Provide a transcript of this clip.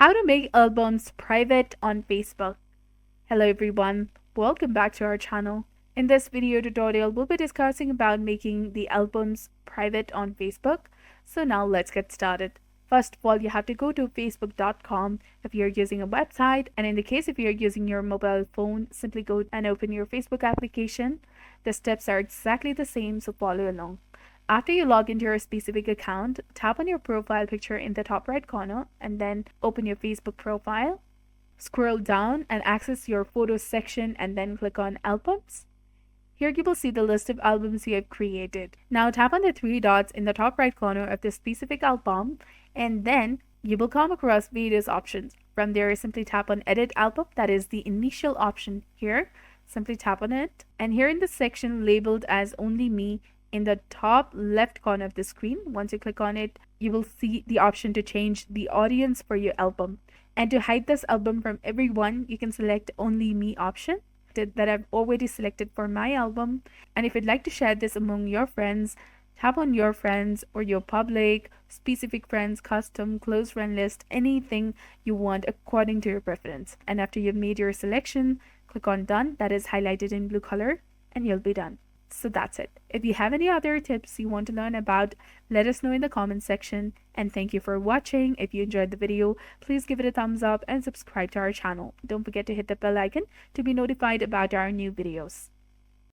How to make albums private on Facebook. Hello everyone, welcome back to our channel. In this video tutorial, we'll be discussing about making the albums private on Facebook. So now let's get started. First of all, you have to go to facebook.com if you're using a website, and in the case if you're using your mobile phone, simply go and open your Facebook application. The steps are exactly the same, so follow along. After you log into your specific account, tap on your profile picture in the top right corner and then open your Facebook profile. Scroll down and access your photos section and then click on albums. Here you will see the list of albums you have created. Now tap on the three dots in the top right corner of the specific album and then you will come across various options. From there, simply tap on edit album, that is the initial option here. Simply tap on it, and here in the section labeled as only me, in the top left corner of the screen, once you click on it, you will see the option to change the audience for your album. And to hide this album from everyone, you can select only me option that I've already selected for my album. And if you'd like to share this among your friends, tap on your friends or your public, specific friends, custom, close friend list, anything you want according to your preference. And after you've made your selection, click on done, that is highlighted in blue color, and you'll be done. So that's it. If you have any other tips you want to learn about, let us know in the comment section. And thank you for watching. If you enjoyed the video, please give it a thumbs up and subscribe to our channel. Don't forget to hit the bell icon to be notified about our new videos.